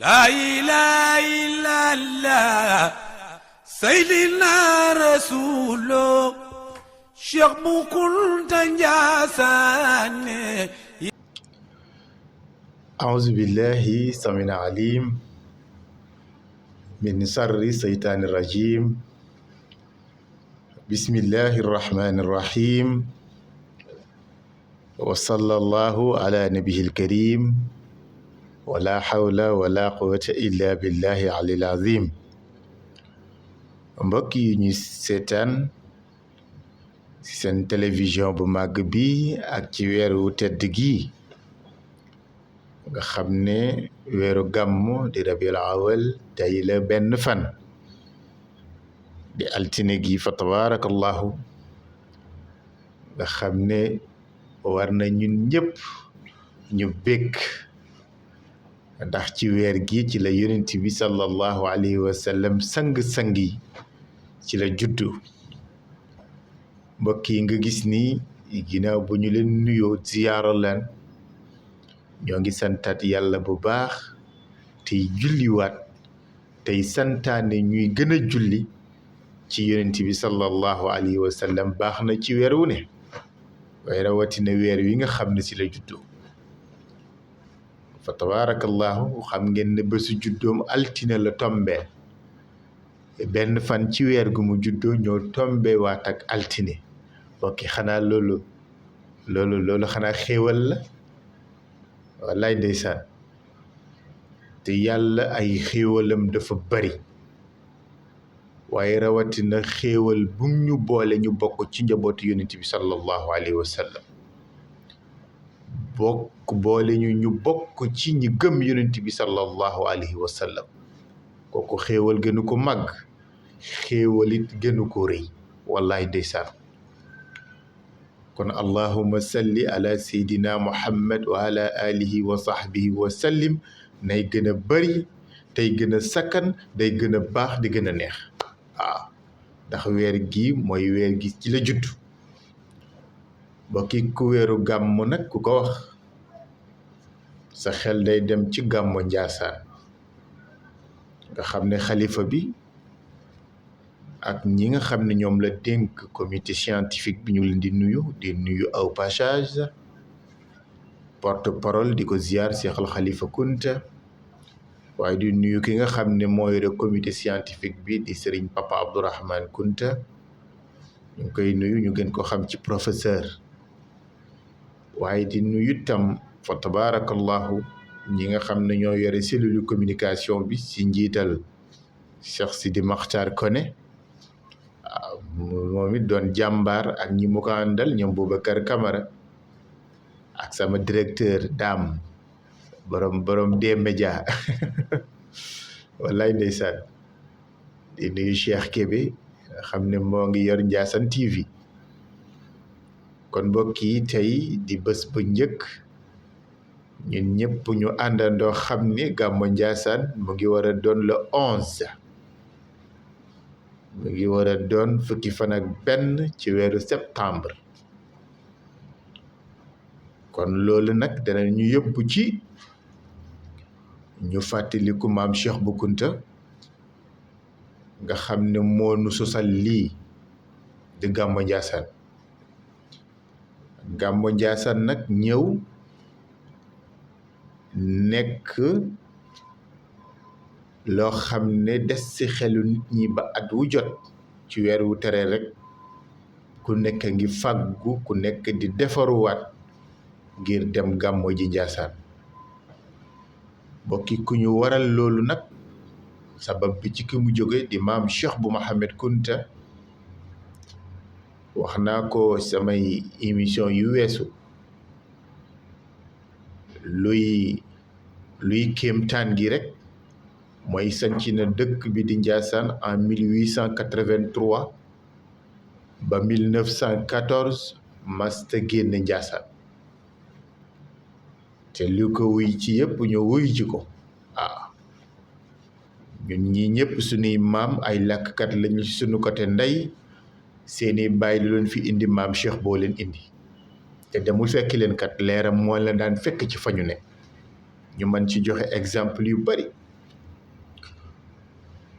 لا إله إلا الله سيدنا رسول شيخ بو كنت نجاسان. أعوذ بالله السميع العليم من شر الشيطان الرجيم. بسم الله الرحمن الرحيم وصلى الله على نبيه الكريم ولا حول ولا قوة إلا بالله العلي العظيم. mbokk yi ñu seetaan ci seen télévision bu màgg bi ak ci weeru tedd gi nga xam ne weeru gàmmu di rabiul awal tey la benn fan di altine gi fa tabarakallahu nga xam ne war na ñun ñëpp ñu bég ndax ci weer gi ci la yonent bi sallallahu alayhi wa sallam sang-sang yi ci la juddu. mbokk yi nga gis ni ginnaaw bu ñu leen nuyoo ziyaara leen ñoo ngi santaat yàlla bu baax tey julliwaat tey santaane ñuy gën a julli ci yonent bi sallallahu alayhi wa sallam baax na ci weer wu ne waaye rawatina weer wi nga xam ne ci la juddu fa tabarakallahu xam ngeen ne bésu juddoom altine la tombee benn fan ci weer gu mu juddoo ñoo tombe waat ak altine bokki xanaa loolu xanaa xéewal la wallaay ndeysaan te yàlla ay xéewalam dafa bari waaye rawatina xéewal bum ñu boole ñu bokk ci njabootu yonent bi sallallahu alayhi wa sallam boole ñu bokk ci ñi gëm yonent bi sallallahu alayhi wa sallam kooku xéewal gënu ko màgg xéewalit gënu ko rëy wallaay ndeysaan. kon allahumma salli ala seydina muhammad wa ala alihi wa sahbihi wa sallim nay gën a bari tey gën a sakkan day gën a baax di gën a neex waaw ndax weer gi mooy weer gi ci la judd bokki ku weeru gàmmu nag ku ko wax sa xel day dem ci gàmmu njaasaan nga xam ne xalifa bi ak ñi nga xam ne ñoom la dénk comité scientifique bi ñu leen di nuyu au passage porte parole di ko ziar Cheikh Al Khalifa Kunta waaye di nuyu ki nga xam ne mooy rek comité scientifique bi di Serigne Papa Abdourahmane Kunta ñu ngi koy nuyu ñu gën ko xam ci professeur waaye di nuyu tam fa tabarakallahu ñi nga xam ne ñoo yore cellule communication bi ci njiital Cheikh Sidi Makhtar Koné moom it doon jàmbaar ak ñi mu ko àndal ñoom Boubacar Camara ak sama directeur Dame borom D-Média wallaay ndeysaan di nuyu Cheikh Kébé nga xam ne moo ngi yor Ndiassane TV kon mbokk yi tey di bés bu njëkk ñun ñëpp ñu àndandoo xam ne gàmmu Ndiassane mu ngi war a doon le 11 mu ngi war a doon fukki fan ak benn ci weeru septembre kon loolu nag dana ñu yóbbu ci ñu fàttaliku maam Cheikh Bou Kounta nga xam ne moo nu sosal lii di gàmmu Ndiassane gàmmu Ndiassane nag ñëw nekk loo xam ne des ci xelu nit ñi ba at wu jot ci weer wu tere rek ku nekk ngi fàggu ku nekk di defaruwaat ngir dem gàmmu ji Ndiassane bokki ku ñu waral loolu nag sabab bi ci ki mu jóge di maam Cheikh Bou Mouhamed Kounta wax naa ko samay émission yu weesu luy kéemtaan gi rek mooy sanc na dëkk bi di Ndiassane en 1883 ba 1914 masta génn Ndiassane te lu ko wuy ci yëpp ñu wuy ci ko ñun ñi ñëpp suñuy maam ay làkkat lañu suñu côté ndey seeni baay lu leen fi indi maam Cheikh boo leen indi te demul fekk leen kat leeram moo la daan fekk ci fa ñu ne ñu mën ci joxe exemple yu bari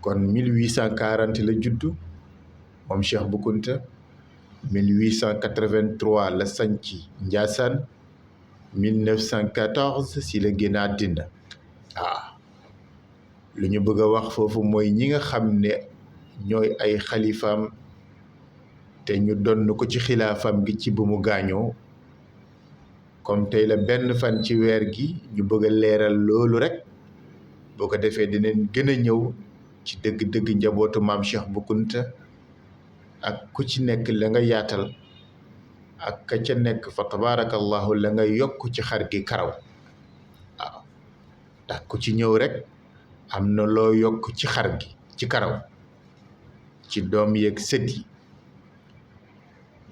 kon 1840 la juddu moom Cheikh Bou Kounta 1883 la sanc Ndiassane 1914 si la génn àddina lu ñu bëgg a wax foofu mooy ñi nga xam ne ñooy ay xalifaam te ñu donn ko ci xilaafam gi ci bu mu gaañoo comme tey la benn fan ci weer gi ñu bëgg a leeral loolu rek boo ko defee dinañ gën a ñëw ci dëgg-dëgg njabootu maam Cheikh Bou Kounta ak ku ci nekk la nga yaatal ak ka ca nekk fa tabaarakallahu la nga yokk ci xar gi karaw ndax ku ci ñëw rek am na loo yokk ci xar gi ci karaw ci doom yeeg sët yi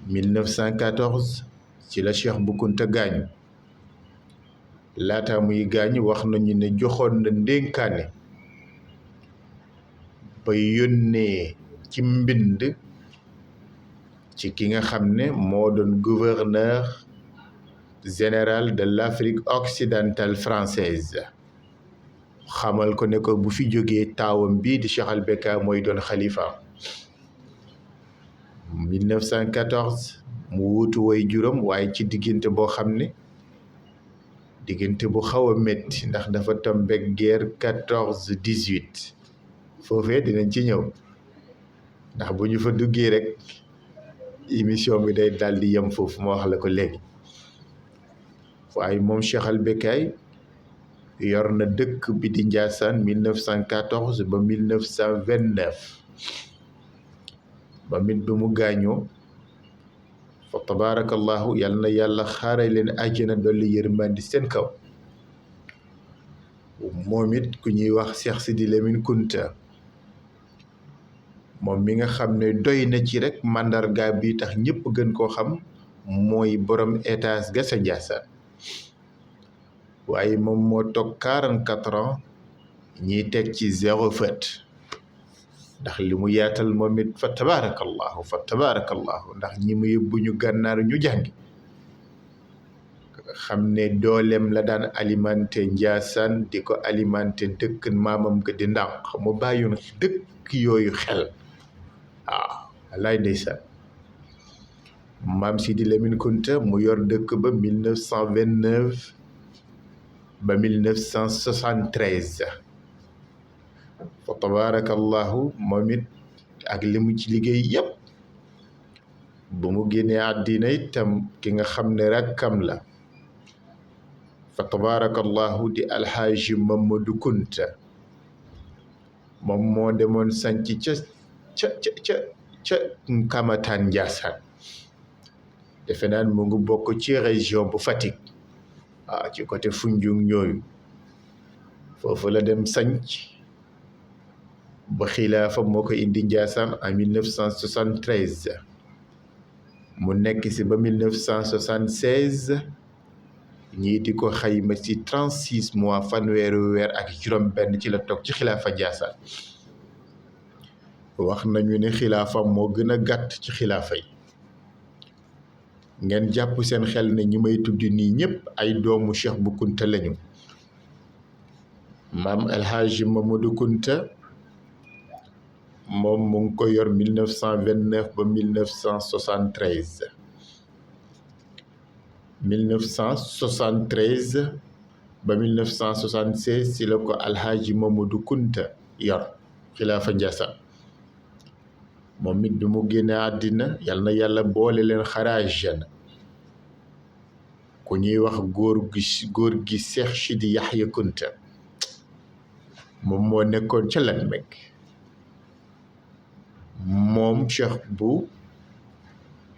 1914 ci la Cheikh Bou Kounta gaañu laata muy gaañu wax nañu ne joxoon na ndénkaane ba yónnee ci mbind ci ki nga xam ne moo doon gouverneur général de l'Afrique occidentale française xamal ko ne ko bu fi jógee taawam bii di Cheikh Al Bekaa mooy doon xalifa 1914 mu wuutu way juróom waaye ci diggante boo xam ne diggante bu xaw a métti ndax dafa tombeek guerre 14-18 foofee dinañ ci ñëw ndax bu ñu fa duggee rek émission bi day daal di yem foofu ma wax la ko léegi waaye moom Cheikh Al Bekaa yor na dëkk bi di Ndiassane 1914 ba 1929 ba mit bi mu gaañoo fa tabaarakallahu yal na yàlla xaaray leen àjjana dolli yërmandi seen kaw moom it ku ñuy wax Cheikh Sidi Lamine Kounta moom mi nga xam ne doy na ci rek màndarga bi tax ñëpp gën koo xam mooy borom étage ga sa Ndiassane waaye moom moo toog 44 ans ñiy teg ci 0 fët ndax li mu yaatal moom it fa tabaarakallahu ndax ñi mu yóbbu ñu gànnaar ñu jàngi xam ne dooleem la daan alimenté Ndiassane di ko alimenté dëkk maamam ga di ndànk mu bàyyoon dëkk yooyu xel wallaay ndeysaan maam Sidi Lamine Kounta mu yor dëkk ba 1929 ba 1973 fa tabaarakallahu moom it ak li mu ci liggéey yépp bu mu génnee àddina itam ki nga xam ne rakkam la fa tabaarakallahu di alxaaji Mamadou Kounta moom moo demoon sanc ca Kamataan Ndiassane defe naan mu ngi bokk ci région bu Fatick ci côté Foundiougne ñooyu foofu la dem sanc ba xilaafa moo ko indi Ndiassane en 1973 mu nekk si ba 1976 ñii di ko xayma ci 36 mois fanweeri weer ak juróom benn ci la toog ci xilaafa Ndiassane wax nañu ne xilaafa moo gën a gàtt ci xilaafa yi ngeen jàpp seen xel ne ñi may tudd nii ñëpp ay doomu Cheikh Bou Kounta lañu maam El Hadji Mamadou Kounta moom mu ngi ko yor 1929 ba 1973 1973 ba 1976 ci la ko El Hadji Mamadou Kounta yor xilaafa Ndiassane moom it bi mu génne àddina yal na yàlla boole leen xaraajana ku ñuy wax góor gi Cheikh Sidi Yahya Kounta moom moo nekkoon ca Latmingué moom Cheikh bu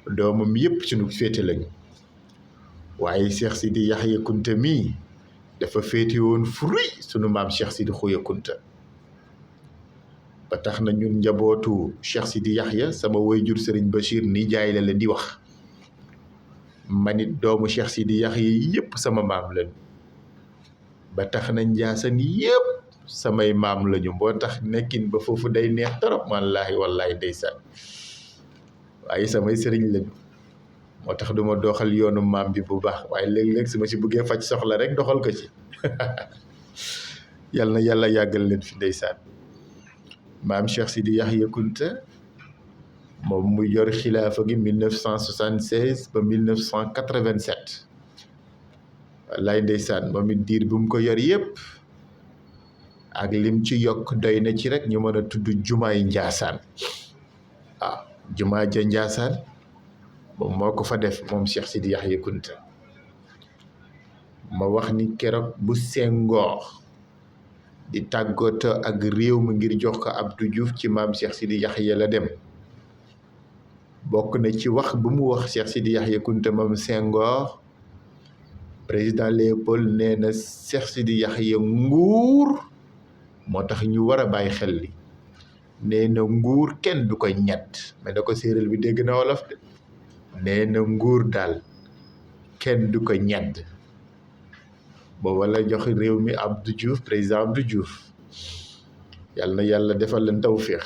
doomam yépp sunu féete lañu waaye Cheikh Sidi Yahya Kounta mii dafa féete woon fruy sunu maam Cheikh Sidi Khouya Kounta ba tax na ñun njabootu Cheikh Sidi Yahya sama waajur Serigne Bachir ni jaay la leen di wax manit doomu Cheikh Sidi Yahya yépp sama maam lañu ba tax na Ndiassane yépp samay maam lañu boo tax nekkin ba foofu day neex torop wallaahi wallaahi ndeysaan waaye samay sëriñ lañu moo tax duma doxal yoonu maam bi bu baax waaye léeg-léeg su ma ci bëggee faj soxla rek doxal ko ci yal na yàlla yàggal leen fi ndeysaan maam Cheikh Sidi Yahya Kunta moom mu yor xilaafa gi 1976 ba 1987 wallaay ndeysaan moom it diir bu mu ko yor yépp ak lim ci yokk doy na ci rek ñu mën a tudd jumaay Njaasaan waaw jumaa ja Njaasaan moom moo ko fa def moom Cheikh Sidi Yahya Kunta ma wax ni keroog bu Senghor di tàggatoo ak réew mi ngir jox ko Abdou Diouf ci maam Cheikh Sidi Yahya la dem bokk na ci wax bu mu wax Cheikh Sidi Yahya Kunta moom Senghor président Léopold nee na Cheikh Sidi Yahya nguur moo tax ñu war a bàyyi xel li nee na nguur kenn du ko ñett mais da ko séeréer bi dégg na wolof de nee na nguur daal kenn du ko ñedd booba la jox réew mi Abdou Diouf président Abdou Diouf yàlla na yàlla defal leen tawféex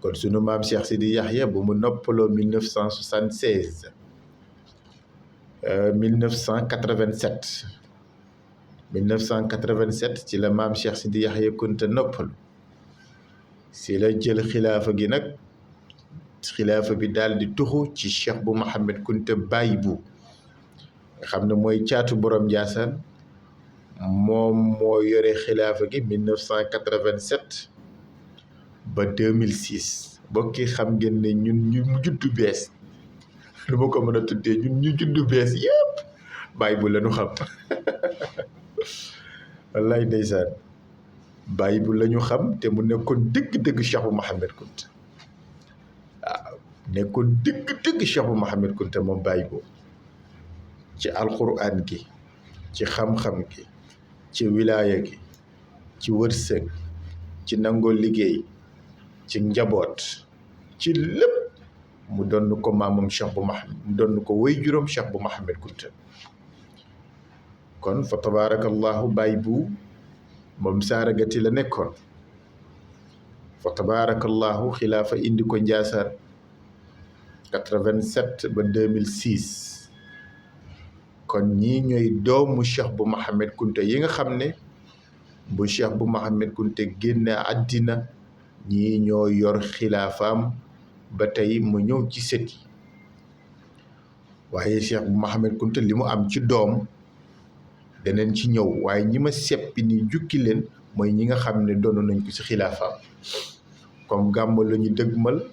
kon sunu maam Cheikh Sidi Yahya bu mu noppaloo 1976 1987 1987 ci la maam Cheikh Sidi Yahya Kunta noppalu si la jël xilaafa gi nag xilaafa bi daal di tuxu ci Cheikh bu Mohamed Kunta Baye bu nga xam ne mooy caatu borom Njaasaan moom moo yore xilaafa gi 1987 ba 2006 bokki xam ngeen ne ñun ñu juddu bees lu ma ko mën a tuddee ñun ñu juddu bees yëpp Baye bu la ñu xam wallaay ndeysaan Baye bu la ñu xam te mu nekkoon dëgg-dëgg Cheikh bu Mohamed Kunta waaw nekkoon dëgg-dëgg Cheikh bu Mohamed Kunta moom Baye bu ci alquran gi ci xam-xam gi ci wilaaya gi ci wërsëg ci nangoo liggéey ci njaboot ci lépp mu doon ko maamam Cheikh bu Mohamed mu doon ko way juróom Cheikh bu Mohamed Kunta kon fa tabaarakallahu Baye bu moom saaragati la nekkoon fa tabaarakallahu xilaafa indi ko Njaasaan 87 ba 2006 kon ñii ñooy doomu Cheikh bu Mohamed Kunta yi nga xam ne bu Cheikh bu Mohamed Kunta génne àddina ñii ñoo yor xilaafaam ba tey mu ñëw ci sët yi waaye Cheikh bu Mohamed Kunta li mu am ci doom daneen ci ñëw waaye ñi ma seppi ni jukki leen mooy ñi nga xam ne doon nañ ko ci xilaafaam comme gàmmu la ñu dëgmal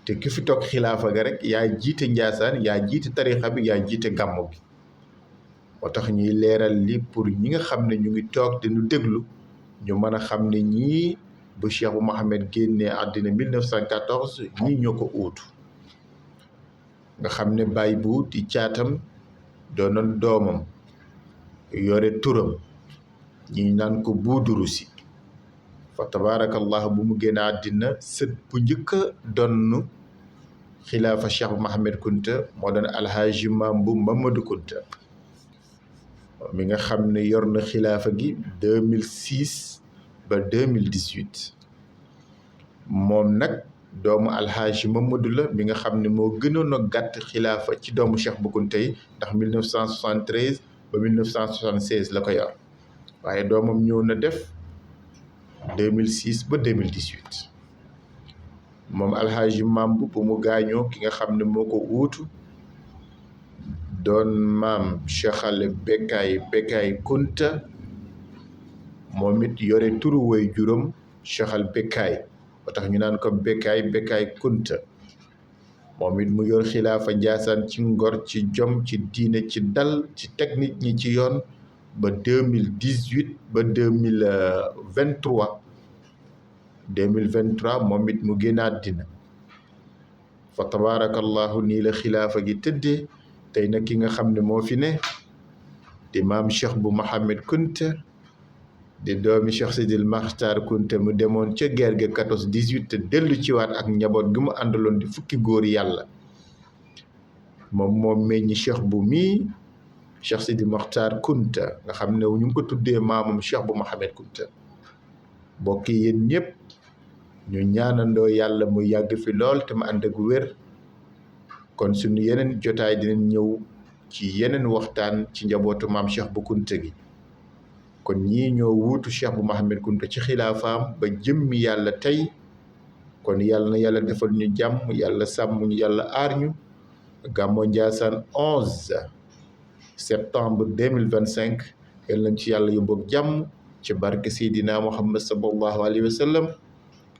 te ki fi toog xilaafa ga rek yaa jiite Njaasaan yaa jiite tarixa bi yaa jiite gàmmu bi moo tax ñuy leeral li pour ñi nga xam ne ñu ngi toog te ñu déglu ñu mën a xam ne ñii bu Cheikh bu Mohamed génnee àddina 1914 ñii ñoo ko uutu nga xam ne Baye bu di caatam doonoon doomam yore turam ñi naan ko buuduru si fa tabaarakallah bu mu génn àddina sët bu njëkk a donn xilaafa Cheikh bu Mohamed Kunta moo doon alhaaji Maam bu Mamadou Kunta mi nga xam ne yor na xilaafa gi 2006 ba 2018 moom nag doomu alhaaji Mamadou la mi nga xam ne moo gënoon a gàtt xilaafa ci doomu Cheikh bu Kunta yi ndax 1973 ba 1976 la ko yor waaye doomam ñëw na def 2006 ba 2018 moom alhaaji Maam bu mu gaañoo ki nga xam ne moo ko uutu doon maam Cheikh Al Bekkaay Kunta moom it yore turu way juróom Cheikh Al Bekkaay ba tax ñu naan ko Bekkaay Kunta moom it mu yor xilaafa Njaasaan ci ngor ci jom ci diine ci dal ci teg nit ñi ci yoon ba 2018 ba 2023 moom it mu génnaat dina fa tabaarakallahu nii la xilaafa gi tëddee tey nag ki nga xam ne moo fi ne di maam Cheikh bu Mohamed Kunta di doomi Cheikh Sidil Maxtaar Kunta mu demoon ca guerre ga 14-18 te dellu ci waat ak njaboot gi mu àndaloon di fukki góor yàlla moom meññi Cheikh bu mii Cheikh Sidil Maxtaar Kunta nga xam ne ñu ngi ko tuddee maamam Cheikh bu Mohamed Kunta mbokk yi yéen ñëpp ñu ñaanandoo yàlla mu yàgg fi lool te mu ànd ak wér kon suñu yeneen jotaay dinañ ñëw ci yeneen waxtaan ci njabootu maam Cheikh bu Kunta gi kon kon ñii ñoo wuutu Cheikh bu Mouhamed Kunta ci xilaafaam ba jëmmi yàlla tey kon yàlla na yàlla defal ñu jàmm yàlla sàmm ñu yàlla aar ñu Gammo Ndiassane 11 septembre 2025 yàlla nañ ci yàlla yóbbu ak jàmm ci barke Seydina Muhammad sallallahu alayhi wa sallam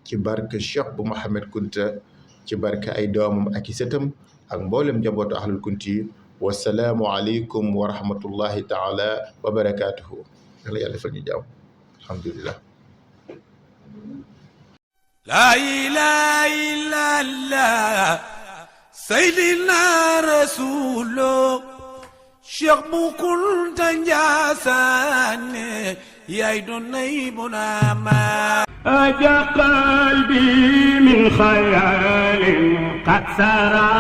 ci barke Cheikh bu Mouhamed Kunta ci barke ay doomam ak i sëtam ak mboolem njabootu ahlul kunti wasalaamu aleykum wa rahmatullahi taala wa barakatuhu yàlla yàlla defal ñu jàmm alhamdulillah la ilaha illallah sayyidina rasulullah Cheikh bu Kunta Ndiassane yaay doon naybuna ma أجا قلبي من خيال قد سرى